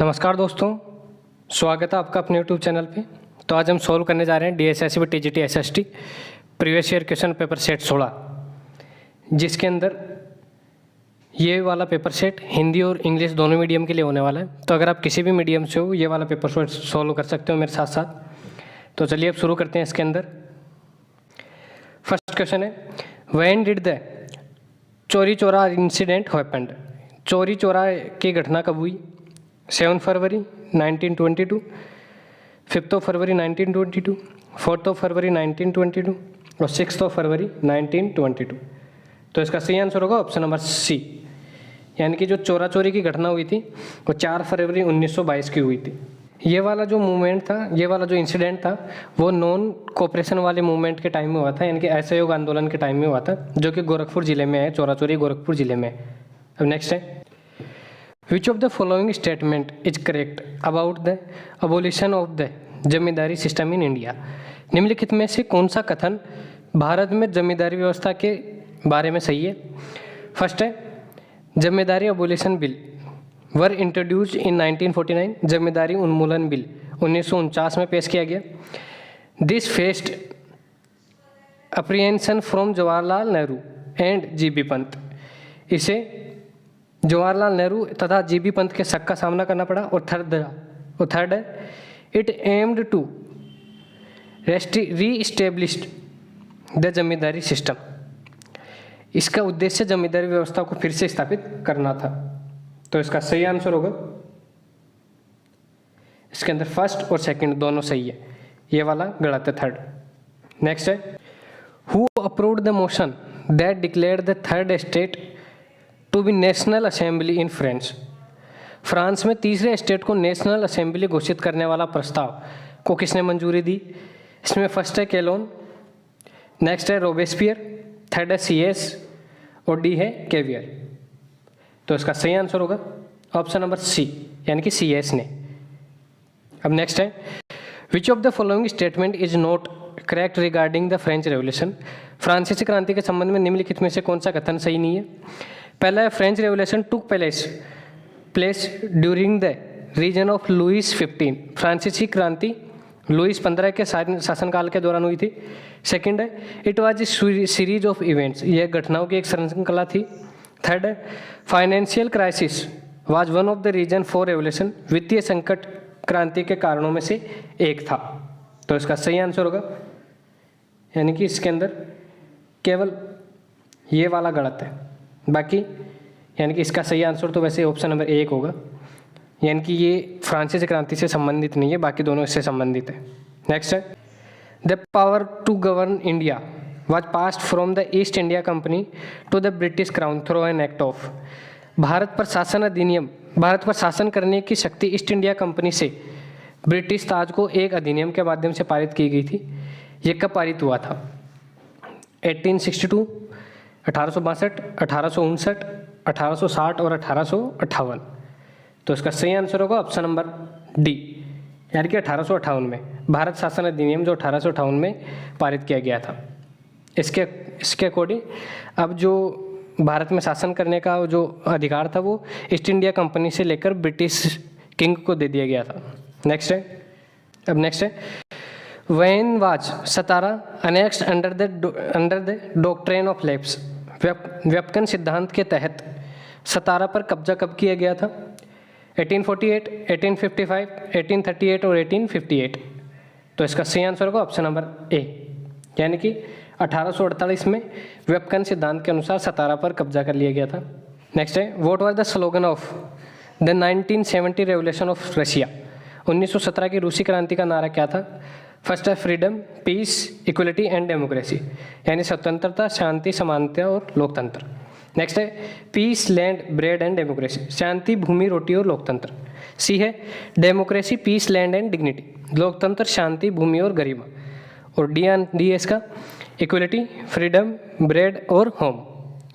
नमस्कार दोस्तों, स्वागत है आपका अपने यूट्यूब चैनल पे। तो आज हम सॉल्व करने जा रहे हैं DSSC TGT SST previous year question paper set 16, जिसके अंदर ये वाला पेपर सेट हिंदी और इंग्लिश दोनों मीडियम के लिए होने वाला है। तो अगर आप किसी भी मीडियम से हो, ये वाला पेपर सेट सॉल्व कर सकते हो मेरे साथ साथ। तो चलिए अब शुरू करते हैं। इसके अंदर फर्स्ट क्वेश्चन है, व्हेन डिड द चोरी चोरा इंसिडेंट हैपेंड। चोरी चोरा की घटना कब हुई? 7 फरवरी 1922, 5 फरवरी 1922, 4 फरवरी 1922 और 6 फरवरी 1922। तो इसका सही आंसर होगा ऑप्शन नंबर सी, यानी कि जो चोरा चोरी की घटना हुई थी वो 4 फरवरी 1922 की हुई थी। ये वाला जो मूवमेंट था, ये वाला जो इंसिडेंट था, वो नॉन कोऑपरेशन वाले मूवमेंट के टाइम में हुआ था, यानी कि असहयोग आंदोलन के टाइम में हुआ था, जो कि गोरखपुर जिले में है। चोरा चोरी गोरखपुर जिले में है। अब नेक्स्ट है, Which of the following statement is correct about the abolition of the zamindari system in India. निम्नलिखित में से कौन सा कथन भारत में जमींदारी व्यवस्था के बारे में सही है? फर्स्ट है, zamindari abolition bill were introduced in 1949। Zamindari उन्मूलन बिल 1949 में पेश किया गया। This faced apprehension from Jawaharlal Nehru and GB Pant. इसे जवाहरलाल नेहरू तथा जीबी पंत के शक का सामना करना पड़ा। और थर्ड है, it aimed to reestablished the zamindari system. इसका उद्देश्य जमींदारी व्यवस्था को फिर से स्थापित करना था। तो इसका सही आंसर होगा, इसके अंदर फर्स्ट और सेकंड दोनों सही है, ये वाला गलत है, थर्ड। नेक्स्ट है, who approved the motion that declared the third state to be national assembly in France. France में तीसरे स्टेट को नेशनल असेंबली घोषित करने वाला प्रस्ताव को किसने मंजूरी दी? इसमें फर्स्ट है केलोन, नेक्स्ट है रोबेस्पियर, थर्ड है CS और डी है केवियर। तो इसका सही आंसर होगा ऑप्शन नंबर सी, यानी कि CS ने। अब नेक्स्ट है, which of the following statement is not correct regarding the French revolution. फ्रांसीसी क्रांति के संबंध में निम्नलिखित में से कौन सा कथन सही नहीं है? पहला है, French revolution took place during the reign of Louis 15। फ्रांसीसी क्रांति लुइस 15 के शासनकाल के दौरान हुई थी। सेकंड है, it was a series of events. यह घटनाओं की एक श्रृंखला थी। थर्ड है, financial crisis was one of the reason for revolution. वित्तीय संकट क्रांति के कारणों में से एक था। तो इसका सही आंसर होगा, यानी कि इसके अंदर केवल ये वाला गलत है, बाकी यानी कि इसका सही आंसर तो वैसे ऑप्शन नंबर 1 होगा, यानी कि ये फ्रांसीसी क्रांति से संबंधित नहीं है, बाकी दोनों इससे संबंधित है। नेक्स्ट है, the power to govern India was passed from the East India Company to the British Crown through an act of. भारत पर शासन अधिनियम, भारत पर शासन करने की शक्ति ईस्ट इंडिया कंपनी से ब्रिटिश ताज को एक अधिनियम के माध्यम से पारित की गई थी। ये कब पारित हुआ था? 1862, 1862, 1859, 1860 और 1858। तो इसका सही आंसर होगा ऑप्शन नंबर डी, यानी कि 1858 में भारत शासन अधिनियम जो 1858 में पारित किया गया था। इसके अकॉर्डिंग अब जो भारत में शासन करने का जो अधिकार था वो ईस्ट इंडिया कंपनी से लेकर ब्रिटिश किंग को दे दिया गया था। नेक्स्ट है, अब नेक्स्ट है, when was Satara annexed under the doctrine of lapse. व्यापकन सिद्धांत के तहत सतारा पर कब्जा कब किया गया था? 1848, 1855, 1838 और 1858। तो इसका सही आंसर होगा ऑप्शन नंबर ए, यानी कि 1848 में व्यापकन सिद्धांत के अनुसार सतारा पर कब्जा कर लिया गया था। नेक्स्ट है, what was the slogan of the 1970 revolution of Russia. 1917 की रूसी क्रांति का नारा क्या था? फर्स्ट है, freedom, peace, equality and democracy, यानी स्वतंत्रता, शांति, समानता और लोकतंत्र। नेक्स्ट है, peace, land, bread and democracy, शांति, भूमि, रोटी और लोकतंत्र। सी है, democracy, peace, land and dignity, लोकतंत्र, शांति, भूमि और गरिमा। और डी है इसका, इक्वलिटी, फ्रीडम, ब्रेड और होम,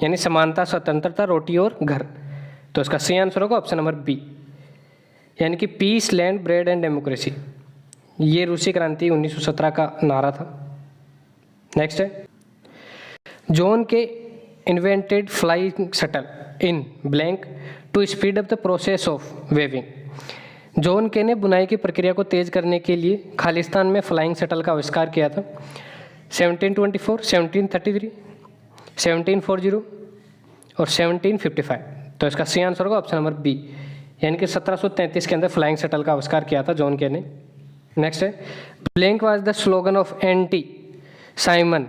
यानी समानता, स्वतंत्रता, रोटी और घर। तो इसका सही आंसर होगा ऑप्शन नंबर बी, यानी कि peace, land, bread and democracy. ये रूसी क्रांति 1917 का नारा था। नेक्स्ट है, John Kay invented flying shuttle in blank to speed up the process of weaving. John Kay ने बुनाई की प्रक्रिया को तेज करने के लिए खालिस्तान में फ्लाइंग शटल का आविष्कार किया था? 1724, 1733, 1740 और 1755। तो इसका सी आंसर होगा ऑप्शन नंबर बी, यानी कि 1733 के अंदर फ्लाइंग शटल का आविष्कार किया था जॉन के ने। नेक्स्ट है, blank was the slogan of anti Simon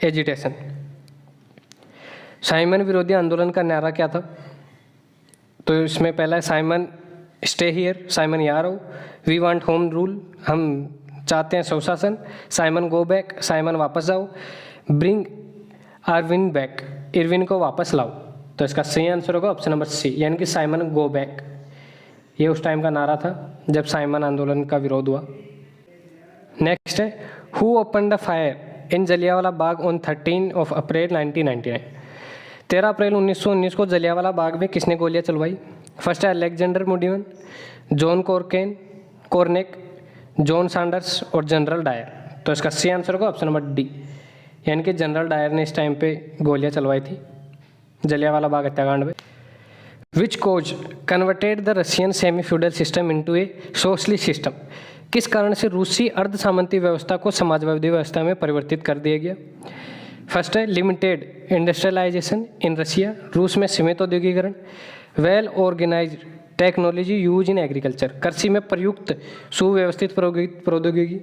agitation. Simon विरोधी आंदोलन का नारा क्या था? तो इसमें पहला है साइमन स्टे हियर, साइमन यहाँ रहो, वी वांट होम रूल, हम चाहते हैं स्वशासन, साइमन गो बैक, साइमन वापस जाओ, ब्रिंग आरविन बैक, इरविन को वापस लाओ। तो इसका सही आंसर होगा ऑप्शन नंबर सी, यानी कि साइमन गो बैक। ये उस टाइम का नारा था जब साइमन आंदोलन का विरोध हुआ। नेक्स्ट है, who open the fire in Jallianwala Bagh on 13 अप्रैल 1999। 13 अप्रैल 1919 को जलियांवाला बाग में किसने गोलियां चलवाई? फर्स्ट है अलेक्जेंडर मुडिवन, जॉन कॉर्नेक, जॉन सैंडर्स और जनरल डायर। तो इसका सी आंसर होगा ऑप्शन नंबर डी, यानी कि जनरल डायर ने इस टाइम पे गोलियां चलवाई थी जलियांवाला बाग हत्याकांड में। Which cause converted the Russian semi feudal system into a socialist system. किस कारण से रूसी अर्ध सामंती व्यवस्था को समाजवादी व्यवस्था में परिवर्तित कर दिया गया? फर्स्ट है लिमिटेड इंडस्ट्रियलाइजेशन इन रशिया, रूस में सीमित औद्योगिकरण, well organized technology use in agriculture, कृषि में प्रयुक्त सुव्यवस्थित प्रौद्योगिकी।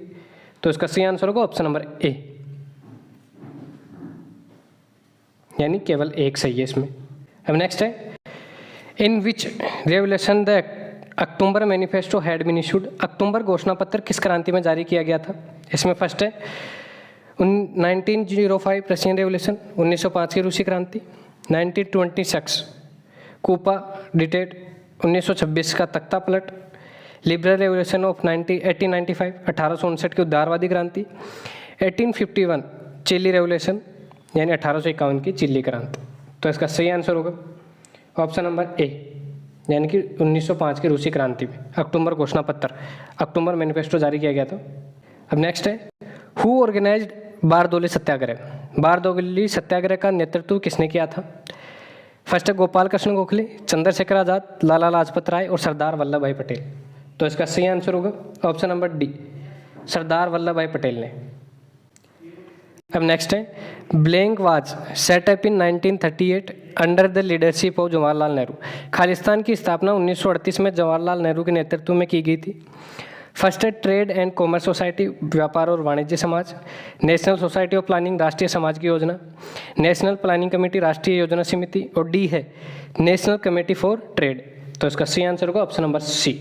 तो इसका सही आंसर होगा ऑप्शन नंबर ए, यानी केवल एक सही है इसमें। अब नेक्स्ट है, in which revolution the October manifesto had been issued. अक्टूबर घोषणा पत्र किस क्रांति में जारी किया गया था? इसमें फर्स्ट है 1905 रशियन रेवोल्यूशन, 1905 की रूसी क्रांति, 1926 कूपा डिटेट, 1926 का तख्ता पलट, लिबरल रेवोल्यूशन ऑफ 1895 1859 की उदारवादी क्रांति, 1851 चिली रेवोल्यूशन यानी 1851 की चिली क्रांति। तो इसका सही आंसर होगा ऑप्शन नंबर ए, यानी कि 1905 की रूसी क्रांति में अक्टूबर घोषणा पत्र, अक्टूबर मैनिफेस्टो जारी किया गया था। अब नेक्स्ट है, हु ऑर्गेनाइज्ड बारदोली सत्याग्रह। बारदोली सत्याग्रह का नेतृत्व किसने किया था? फर्स्ट है गोपाल कृष्ण गोखले, चंद्रशेखर आजाद, लाला लाजपत राय और सरदार वल्लभ भाई पटेल। तो इसका सही आंसर होगा option number D, Sardar Vallabh भाई पटेल ने। अब नेक्स्ट है, blank was set up in 1938 under the leadership of Jawaharlal Nehru. Khalistan की स्थापना 1938 में जवाहरलाल नेहरू के नेतृत्व में की गई थी। फर्स्ट है ट्रेड एंड कॉमर्स सोसाइटी, व्यापार और वाणिज्य समाज, नेशनल सोसाइटी ऑफ प्लानिंग, राष्ट्रीय समाज की योजना, नेशनल प्लानिंग कमेटी, राष्ट्रीय योजना समिति, और डी है नेशनल कमेटी फॉर ट्रेड। तो इसका सी आंसर होगा ऑप्शन नंबर सी,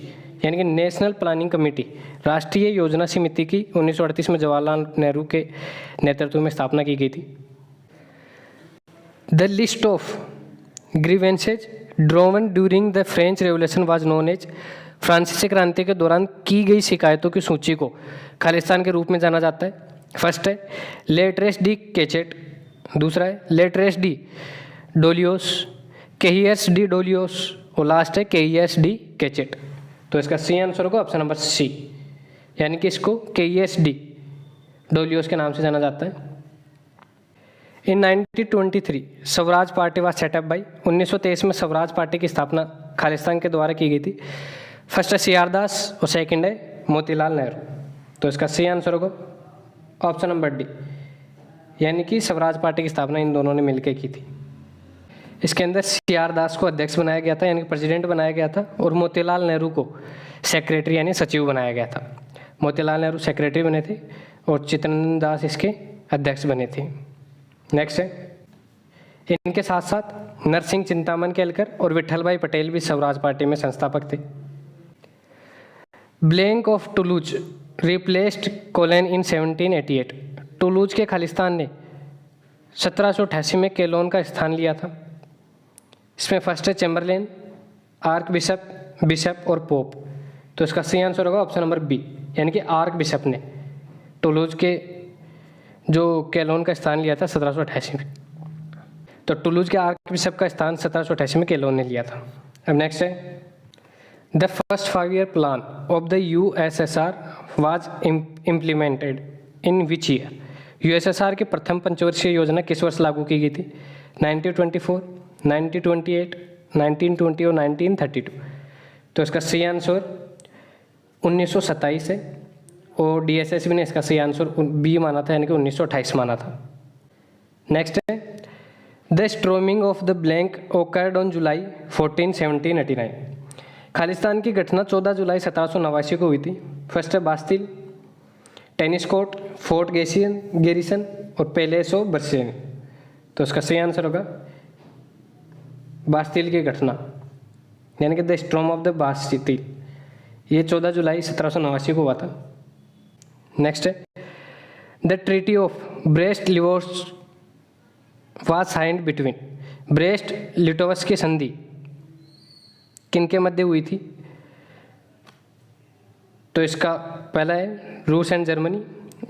यानी कि नेशनल प्लानिंग कमेटी, राष्ट्रीय योजना समिति की 1938 में जवाहरलाल नेहरू के नेतृत्व में स्थापना की गई थी। The list of grievances drawn during the French Revolution was known as. फ्रांसीसी क्रांति के दौरान की गई शिकायतों की सूची को खालिस्तान के रूप में जाना जाता है। फर्स्ट है लेट्रेस डी केचेट, दूसरा है लेट्रेस डी डोलियोस, केहियस डी डोलियोस, और लास्ट है केहियस डी केचेट। तो इसका सी आंसर होगा ऑप्शन नंबर सी, यानी कि इसको केहियस डी डोलियोस के नाम से जाना जाता है। इन 1923 Swaraj party was set up by. 1923 में स्वराज पार्टी की स्थापना खालिस्तान के द्वारा की गई थी। फर्स्ट है सी आर दास और सेकंड है मोतीलाल नेहरू। तो इसका सही आंसर होगा ऑप्शन नंबर डी, यानी कि स्वराज पार्टी की स्थापना इन दोनों ने मिलकर की थी। इसके अंदर सी आर दास को अध्यक्ष बनाया गया था, यानी कि प्रेसिडेंट बनाया गया था, और मोतीलाल नेहरू को सेक्रेटरी यानी सचिव बनाया गया था। मोतीलाल नेहरू सेक्रेटरी बने थे और चित्तरंजन दास इसके अध्यक्ष बने थे। नेक्स्ट है, इनके साथ साथ नरसिंह चिंतामन केलकर और विट्ठल भाई पटेल भी स्वराज पार्टी में संस्थापक थे। ब्लैंक ऑफ टुलूज रिप्लेस्ड कोलन इन 1788। टुलूज के खालिस्तान ने 1788 में केलोन का स्थान लिया था। इसमें फर्स्ट है चैम्बरलेन, आर्क बिशप, बिशप और पोप। तो इसका सही आंसर होगा ऑप्शन नंबर बी, यानी कि आर्क बिशप ने टुलूज के जो केलोन का स्थान लिया था 1788 में। तो टुलूज के आर्क बिशप का स्थान 1788 में केलोन ने लिया था। अब नेक्स्ट है, the first 5-year plan of the USSR was implemented in which year. USSR की प्रथम पंचवर्षीय योजना किस वर्ष लागू की गई थी? 1924, 1928, 1920 और 1932। तो इसका सही आंसर 1927 है, और DSSB ने इसका सही आंसर बी माना था, यानी कि 1928 माना था। नेक्स्ट है the storming of the blank occurred on July 14, 1789। Khalistan की घटना 14 जुलाई 1789 को हुई थी। फर्स्ट है Bastille, tennis court, fort Garrison और पैलेस ऑफ बर्सियन। तो इसका सही आंसर होगा बास्तिल की घटना, यानी कि the storm of the Bastille, ये 14 जुलाई 1789 को हुआ था। नेक्स्ट है the treaty of Brest Litovsk was signed between. Brest Litovsk की संधि किनके मध्य हुई थी? तो इसका पहला है रूस एंड जर्मनी,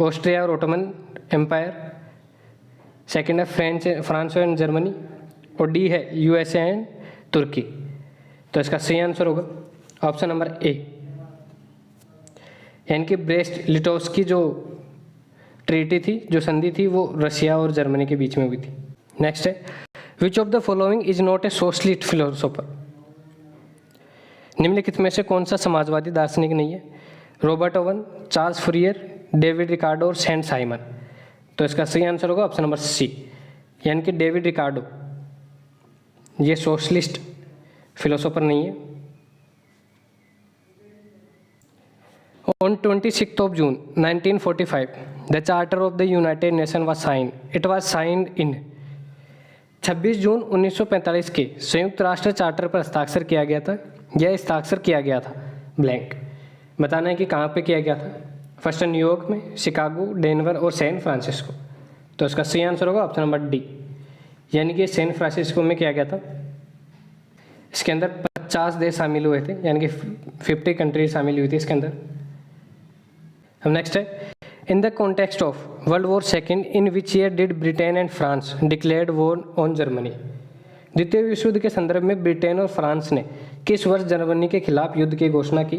ऑस्ट्रिया और ओटोमन एम्पायर। सेकंड है फ्रांस एंड जर्मनी, और डी है USA एंड तुर्की। तो इसका सही आंसर होगा ऑप्शन नंबर ए, यानी कि ब्रेस्ट लिटोवस्क की जो ट्रीटी थी, जो संधि थी, वो रशिया और जर्मनी के बीच में हुई थी। नेक्स्ट है which of the following is not a socialist philosopher. निम्नलिखित में से कौन सा समाजवादी दार्शनिक नहीं है? Robert oven, Charles Fourier, David Ricardo और सेंट साइमन। तो इसका सही आंसर होगा ऑप्शन नंबर सी, यानी कि डेविड रिकार्डो, ये सोशलिस्ट फिलोसोफर नहीं है। On 26th of June 1945, the Charter of the United Nations was signed. It was signed in 26 जून 1945 के संयुक्त राष्ट्र चार्टर पर हस्ताक्षर किया गया था। यह हस्ताक्षर किया गया था ब्लैंक। बताना है कि कहाँ पे किया गया था। फर्स्ट है न्यूयॉर्क में, शिकागो, डेनवर और सैन फ्रांसिस्को। तो इसका सही आंसर होगा ऑप्शन नंबर डी, यानी कि सैन फ्रांसिस्को में किया गया था। इसके अंदर 50 देश शामिल हुए थे, यानी कि 50 कंट्री शामिल हुई थी इसके अंदर। अब नेक्स्ट है in the context of world war second in which year did Britain and France declared war on Germany. द्वितीय विश्व युद्ध के संदर्भ में ब्रिटेन और फ्रांस ने किस वर्ष जर्मनी के खिलाफ युद्ध की घोषणा की?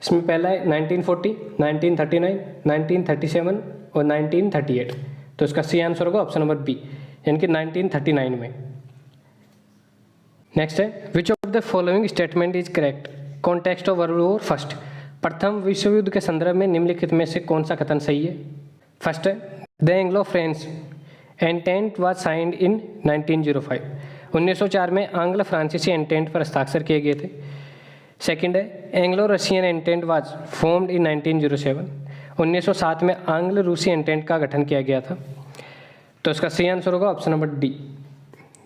इसमें पहला है 1940, 1939, 1937 और 1938। तो इसका सही आंसर होगा ऑप्शन नंबर बी, यानी कि 1939 में। नेक्स्ट है which of the following statement is correct context of world war first. प्रथम विश्व युद्ध के संदर्भ में निम्नलिखित में से कौन सा कथन सही है? फर्स्ट है the Anglo French entente was signed in 1905। 1904 में आंग्ल फ्रांसीसी एंटेंट पर हस्ताक्षर किए गए थे। सेकंड है Anglo Russian entente was formed in 1907। 1907 में आंग्ल रूसी एंटेंट का गठन किया गया था। तो इसका सही आंसर होगा ऑप्शन नंबर डी,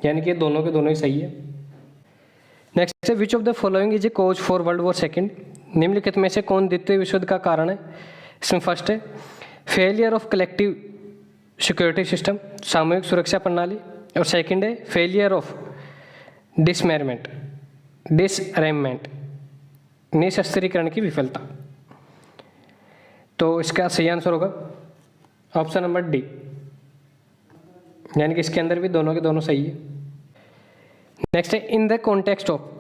यानी कि दोनों के दोनों ही सही है। नेक्स्ट है which of the following is a cause for world war second. निम्नलिखित में से कौन द्वितीय विश्व युद्ध का कारण है? इसमें फर्स्ट है failure of collective security system, सामूहिक सुरक्षा प्रणाली, और सेकंड है फेलियर ऑफ डिसमेरमेंट, निशस्त्रीकरण की विफलता। तो इसका सही आंसर होगा ऑप्शन नंबर डी, यानी कि इसके अंदर भी दोनों के दोनों सही है। नेक्स्ट है in the context of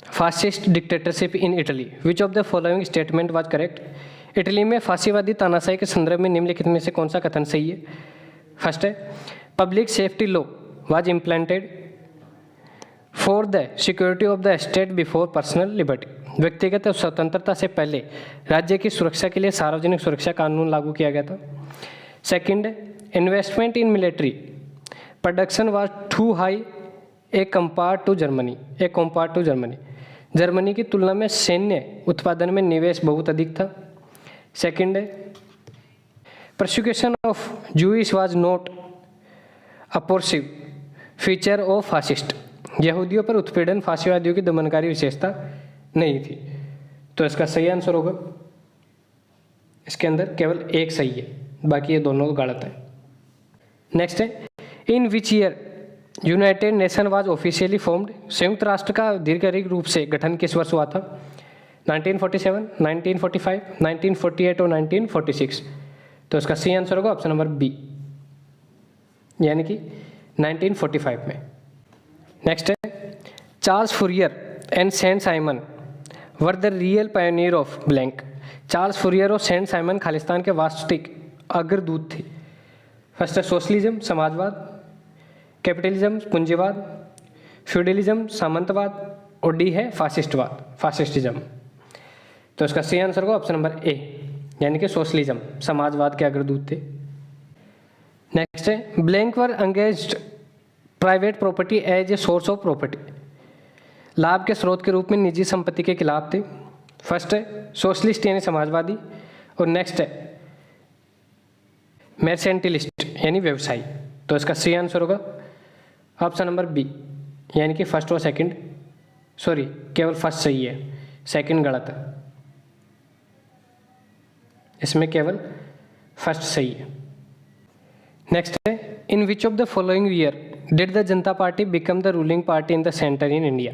fascist dictatorship in Italy which of the following statement was correct. Italy में फांसीवादी तानाशाही के संदर्भ में निम्नलिखित में से कौन सा कथन सही है? फर्स्ट है public safety law was implanted for the security of the state before personal liberty. व्यक्तिगत स्वतंत्रता से पहले राज्य की सुरक्षा के लिए सार्वजनिक सुरक्षा कानून लागू किया गया था। सेकंड है investment in military production was too high a compare to Germany. Germany की तुलना में सैन्य उत्पादन में निवेश बहुत अधिक था। सेकंड है persecution of Jewish was not a pervasive feature of fascist. यहूदियों पर उत्पीड़न फासीवादियों की दमनकारी विशेषता नहीं थी। तो इसका सही आंसर होगा, इसके अंदर केवल एक सही है, बाकी ये दोनों गलत है। नेक्स्ट है in which year United Nation was officially formed. संयुक्त राष्ट्र का आधिकारिक रूप से गठन किस वर्ष हुआ था? 1947, 1945, 1948 और 1946। तो इसका सही आंसर होगा ऑप्शन नंबर बी, यानी कि 1945 में। नेक्स्ट है Charles Fourier and Saint Simon were the real pioneer of blank. Charles Fourier और सेंट साइमन खालिस्तान के वास्तविक अग्रदूत थे। फर्स्ट है सोशलिज्म समाजवाद, कैपिटलिज्म पूंजीवाद, फ्यूडलिज्म सामंतवाद और डी है फासिस्टवाद, फासिस्टिज्म। तो इसका सही आंसर होगा ऑप्शन नंबर ए, यानी कि सोशलिज्म, समाजवाद के अग्रदूत थे। नेक्स्ट है blank were engaged private property as a source of property, लाभ के स्रोत के रूप में निजी संपत्ति के खिलाफ थे। फर्स्ट है सोशलिस्ट यानी समाजवादी, और नेक्स्ट है मर्सेंटिलिस्ट यानी व्यवसायी। तो इसका सही आंसर होगा ऑप्शन नंबर बी, यानी कि फर्स्ट और सेकंड, सॉरी केवल फर्स्ट सही है, सेकंड गलत है, इसमें केवल फर्स्ट सही है। नेक्स्ट है in which of the following year did the Janata Party become the ruling party in the centre in India,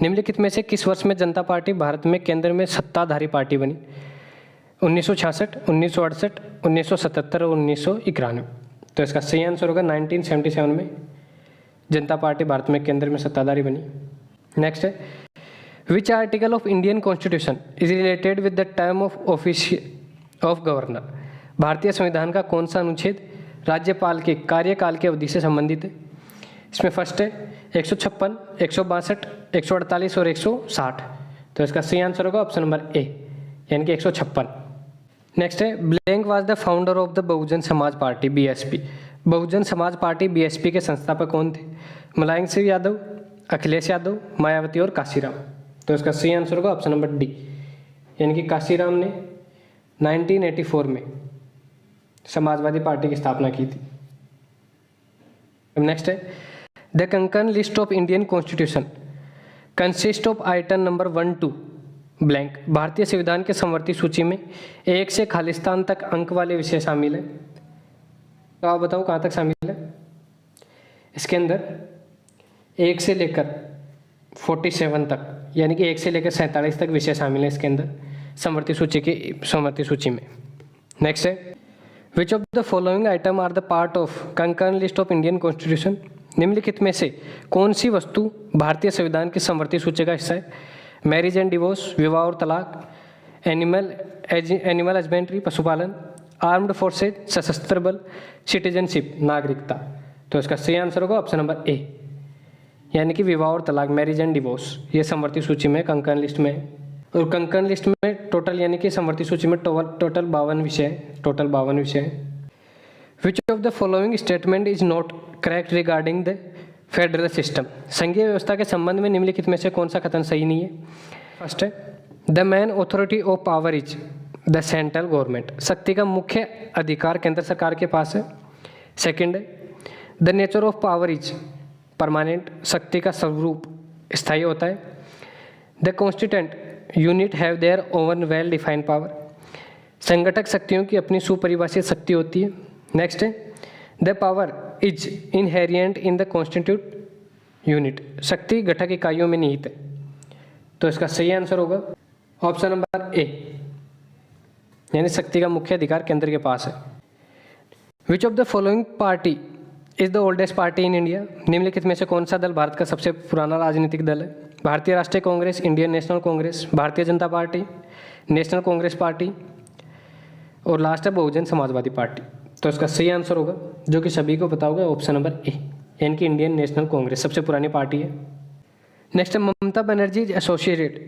निम्नलिखित में से किस वर्ष में जनता पार्टी भारत में केंद्र में सत्ताधारी पार्टी बनी? 1966, 1968, 1977 और 1991। तो इसका सही आंसर होगा 1977 में जनता पार्टी भारत में केंद्र में सत्ताधारी बनी। नेक्स्ट है which article of Indian constitution is related with the term of office of governor, भारतीय संविधान का कौन सा अनुच्छेद राज्यपाल के कार्यकाल की अवधि से संबंधित है? इसमें फर्स्ट है 156, 162, 148 और 160। तो इसका सही आंसर होगा ऑप्शन नंबर ए, यानी कि 156। नेक्स्ट है blank was the founder of the Bahujan Samaj Party BSP, Bahujan Samaj Party BSP के संस्थापक कौन थे? मुलायम सिंह यादव, अखिलेश यादव, मायावती और काशीराम। तो इसका सही आंसर होगा ऑप्शन नंबर डी, यानी कि काशीराम ने 1984 में समाजवादी पार्टी की स्थापना की थी। नेक्स्ट है the concern list of Indian Constitution consist of item number 1 to blank, भारतीय संविधान के समवर्ती सूची में 1 से खालिस्तान तक अंक वाले विषय शामिल है। तो आप बताओ कहाँ तक शामिल है? इसके अंदर 1 से लेकर 47 तक, यानी कि 1 से लेकर 47 तक विषय शामिल है इसके अंदर समवर्ती सूची में। नेक्स्ट है which of the following item are the part of concern list of Indian Constitution, निम्नलिखित में से कौन सी वस्तु भारतीय संविधान की समवर्ती सूची का हिस्सा है? मैरिज एंड डिवोर्स, विवाह और तलाक, एनिमल हस्बेंड्री पशुपालन, आर्म्ड फोर्सेज सशस्त्र बल, सिटीजनशिप नागरिकता। तो इसका सही आंसर होगा ऑप्शन नंबर ए, यानी कि विवाह और तलाक, मैरिज एंड डिवोर्स, ये समवर्ती सूची में कंकर्न लिस्ट में है। और कंकर्न लिस्ट में टोटल, यानी कि समवर्ती सूची में टोटल 52 विषय है, टोटल 52 विषय है। Which of the following statement is not correct regarding the federal system, संघीय व्यवस्था के संबंध में निम्नलिखित में से कौन सा कथन सही नहीं है? फर्स्ट है the main authority of power is the central government, शक्ति का मुख्य अधिकार केंद्र सरकार के पास है। सेकंड है the nature of power is permanent, शक्ति का स्वरूप स्थायी होता है। The constituent unit have their own well defined power, संगठक शक्तियों की अपनी सुपरिभाषित शक्ति होती है। नेक्स्ट है the power is inherent in the constitute unit, शक्ति घटक इकाइयों में निहित है। तो इसका सही आंसर होगा ऑप्शन नंबर ए, यानी शक्ति का मुख्य अधिकार केंद्र के पास है। Which of the following party is the oldest party in India, निम्नलिखित में से कौन सा दल भारत का सबसे पुराना राजनीतिक दल है? भारतीय राष्ट्रीय Congress, Indian national Congress, Bharatiya Janata party, national Congress party और लास्ट है बहुजन समाजवादी पार्टी। तो इसका सही आंसर होगा, जो कि सभी को पता होगा, ऑप्शन नंबर ए, यानी कि इंडियन नेशनल कांग्रेस सबसे पुरानी पार्टी है। नेक्स्ट है Mamata Banerjee associated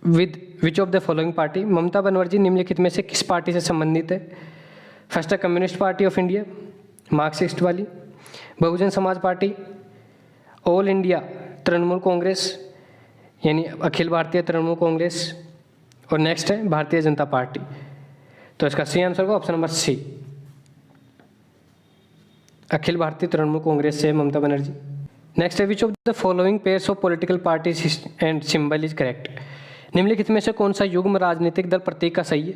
with which of the following party, Mamata Banerjee निम्नलिखित में से किस पार्टी से संबंधित है? फर्स्ट है communist party of India, Marxist वाली, बहुजन Samaj party, all India Trinamool Congress यानी अखिल भारतीय तृणमूल कांग्रेस, और नेक्स्ट है भारतीय जनता पार्टी। तो इसका सही आंसर होगा option number C, Akhil Bharatiya Trinamool Congress से ममता बनर्जी। नेक्स्ट है which of the following pairs of political parties and symbol is correct, निम्नलिखित में से कौन सा युग्म राजनीतिक दल प्रतीक का सही है?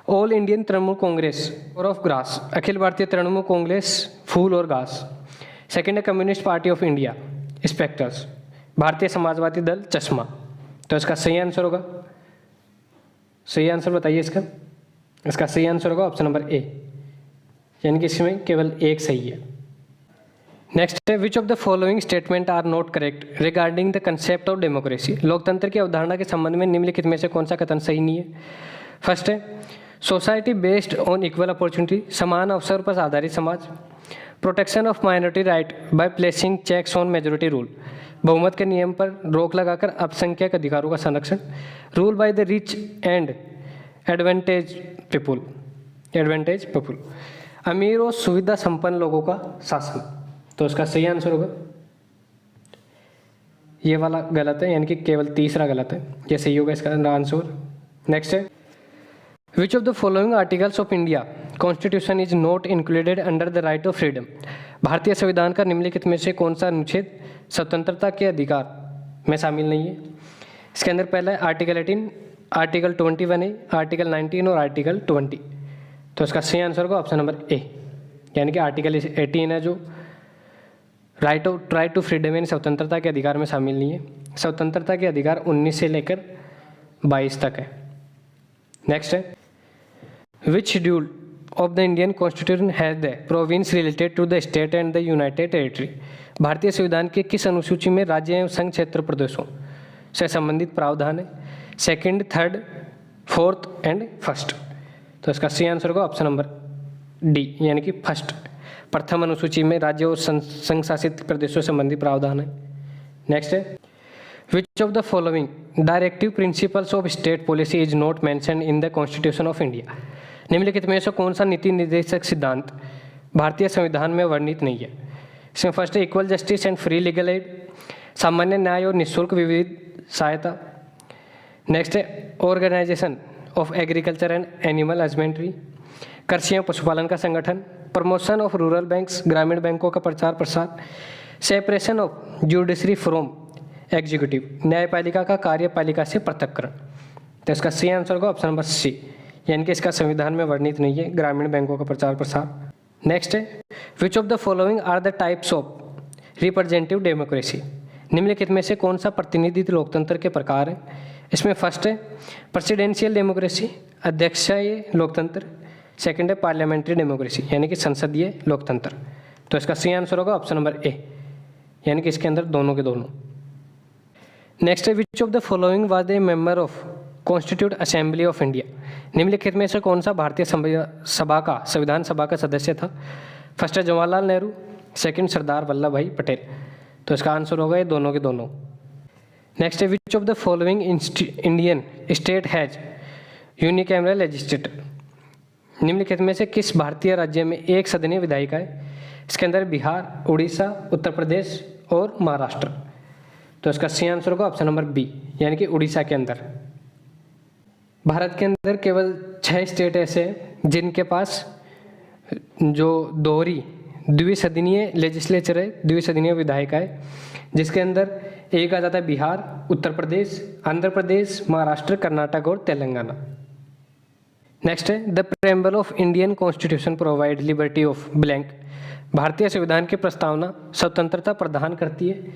ऑल इंडियन तृणमूल कांग्रेस और ऑफ ग्रास, अखिल भारतीय तृणमूल कांग्रेस फूल और घास। सेकेंड है communist party of India spectres, भारतीय समाजवादी दल चश्मा। तो इसका सही आंसर होगा, सही आंसर बताइए इसका। इसका सही आंसर होगा ऑप्शन नंबर ए, यानी कि इसमें केवल एक सही है। नेक्स्ट है which of the following statement are not correct regarding the concept of democracy, लोकतंत्र की अवधारणा के संबंध में निम्नलिखित में से कौन सा कथन सही नहीं है? फर्स्ट है society based on equal opportunity, समान अवसर पर आधारित समाज। Protection of minority right by placing checks on majority rule, बहुमत के नियम पर रोक लगाकर अल्पसंख्यक अधिकारों का संरक्षण। Rule by the rich and advantage people, अमीर और सुविधा संपन्न लोगों का शासन। तो इसका सही आंसर होगा ये वाला गलत है, यानी कि केवल तीसरा गलत है, ये सही होगा इसका आंसर। नेक्स्ट है, which of the following articles of India constitution is not included under the right of freedom. भारतीय संविधान का निम्नलिखित में से कौन सा अनुच्छेद स्वतंत्रता के अधिकार में शामिल नहीं है। इसके अंदर पहला है आर्टिकल 18, आर्टिकल 21 है, आर्टिकल 19 और आर्टिकल 20। तो इसका सही आंसर होगा ऑप्शन नंबर ए, यानी कि आर्टिकल 18 है जो राइट टू फ्रीडम यानी स्वतंत्रता के अधिकार में शामिल नहीं है। स्वतंत्रता के अधिकार 19 से लेकर 22 तक है। नेक्स्ट है, which schedule of the Indian Constitution has the province related to the state and the united territory. भारतीय संविधान के किस अनुसूची में राज्य एवं संघ क्षेत्र प्रदेशों से संबंधित प्रावधान है। Second, third, fourth and first. तो इसका सही आंसर होगा ऑप्शन नंबर डी, यानी कि फर्स्ट। प्रथम अनुसूची में राज्य और संघ शासित प्रदेशों से संबंधित प्रावधान है। नेक्स्ट है, which of the following directive principles of state policy is not mentioned in the constitution of India. निम्नलिखित में से कौन सा नीति निर्देशक सिद्धांत भारतीय संविधान में वर्णित नहीं है। इसमें फर्स्ट है equal justice and free legal aid, सामान्य न्याय और निःशुल्क विविध सहायता। नेक्स्ट है organization of agriculture and animal husbandry, कृषि एवं पशुपालन का संगठन, प्रमोशन ऑफ रूरल बैंक्स, ग्रामीण बैंकों का प्रचार प्रसार, separation of judiciary from executive, न्यायपालिका का कार्यपालिका से पृथक्करण। तो इसका सही आंसर होगा ऑप्शन नंबर सी, यानी कि इसका संविधान में वर्णित नहीं है, ग्रामीण बैंकों का प्रचार प्रसार। नेक्स्ट है, which of the following are the types of representative democracy. निम्नलिखित में से कौन सा प्रतिनिधित्व लोकतंत्र के प्रकार है। इसमें फर्स्ट है प्रेसिडेंशियल डेमोक्रेसी, अध्यक्षीय लोकतंत्र। सेकंड है पार्लियामेंट्री डेमोक्रेसी, यानी कि संसदीय लोकतंत्र। तो इसका सही आंसर होगा ऑप्शन नंबर ए, यानी कि इसके अंदर दोनों के दोनों। नेक्स्ट है, which of the following was a member of constitute assembly of India. निम्नलिखित में से कौन सा भारतीय संविधान सभा का सदस्य था। फर्स्ट है जवाहरलाल नेहरू, सेकंड सरदार वल्लभ भाई पटेल। तो इसका आंसर होगा ये दोनों के दोनों। नेक्स्ट है, which of the following Indian state has unicameral legislature. निम्नलिखित में से किस भारतीय राज्य में एक सदनीय विधायिका है। इसके अंदर बिहार, उड़ीसा, उत्तर प्रदेश और महाराष्ट्र। तो इसका सही आंसर होगा ऑप्शन नंबर बी, यानी कि उड़ीसा के अंदर। भारत के अंदर केवल 6 स्टेट ऐसे हैं जिनके पास जो दोहरी द्विसदनीय लेजिस्लेचर है, द्विसदनीय विधायिका है, जिसके अंदर एक आ जाता है बिहार, उत्तर प्रदेश, आंध्र प्रदेश, महाराष्ट्र, कर्नाटक और तेलंगाना। नेक्स्ट है, the preamble of Indian constitution provide liberty of blank. भारतीय संविधान की प्रस्तावना स्वतंत्रता प्रदान करती है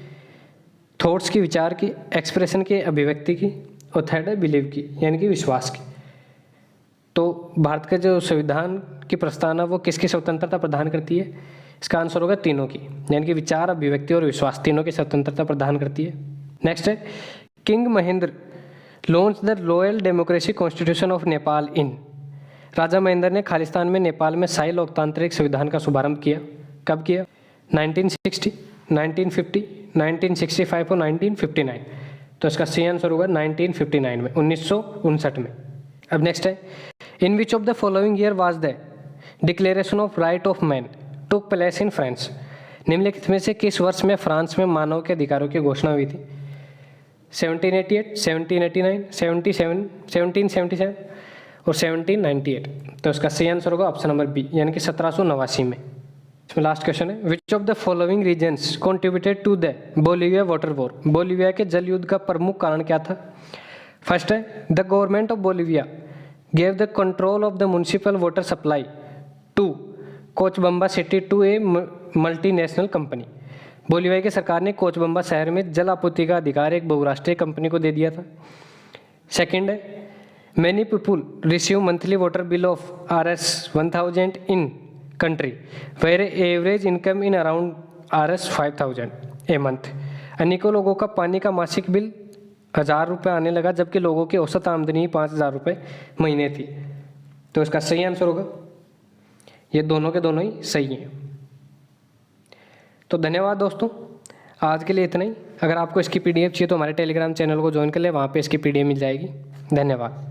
थॉट्स की, विचार की, एक्सप्रेशन की, अभिव्यक्ति की, और थर्ड है बिलीव की, यानी कि विश्वास की। तो भारत का जो संविधान की प्रस्तावना वो किसकी स्वतंत्रता प्रदान करती है। इसका आंसर होगा तीनों की, यानी कि विचार, अभिव्यक्ति और विश्वास, तीनों की स्वतंत्रता प्रदान करती है। नेक्स्ट है, King Mahendra launch the royal democracy constitution of Nepal in. राजा महेंद्र ने खालिस्तान में नेपाल में शाही लोकतांत्रिक संविधान का शुभारंभ किया। कब किया। 1960, 1950, 1965 और 1959। तो इसका सही आंसर होगा 1959 में, 1959 में। अब नेक्स्ट है, in which of the following year was the declaration of right of man took place in France. निम्नलिखित में से किस वर्ष में फ्रांस में मानव के अधिकारों की घोषणा हुई थी। 1788, 1789, 1777 और 1798। तो इसका सही आंसर होगा ऑप्शन नंबर बी, यानी कि 1789 में। इसमें लास्ट क्वेश्चन है, which of the following reasons contributed to the Bolivia water war. Bolivia के जल युद्ध का प्रमुख कारण क्या था। फर्स्ट है, the government of Bolivia gave the control of the municipal water supply to Cochabamba city to a multinational company. Bolivia की सरकार ने कोचबम्बा शहर में जल आपूर्ति का अधिकार एक बहुराष्ट्रीय कंपनी को दे दिया था। सेकंड है, many people receive monthly water bill of Rs 1000 in country where average income in around Rs 5000 a month. अनेकों लोगों का पानी का मासिक बिल 1000 रुपये आने लगा, जबकि लोगों की औसत आमदनी 5000 रुपये महीने थी। तो इसका सही आंसर होगा, ये दोनों के दोनों ही सही हैं। तो धन्यवाद दोस्तों, आज के लिए इतना ही। अगर आपको इसकी PDF चाहिए तो हमारे टेलीग्राम चैनल को ज्वाइन कर ले, वहाँ पे इसकी PDF मिल जाएगी। धन्यवाद।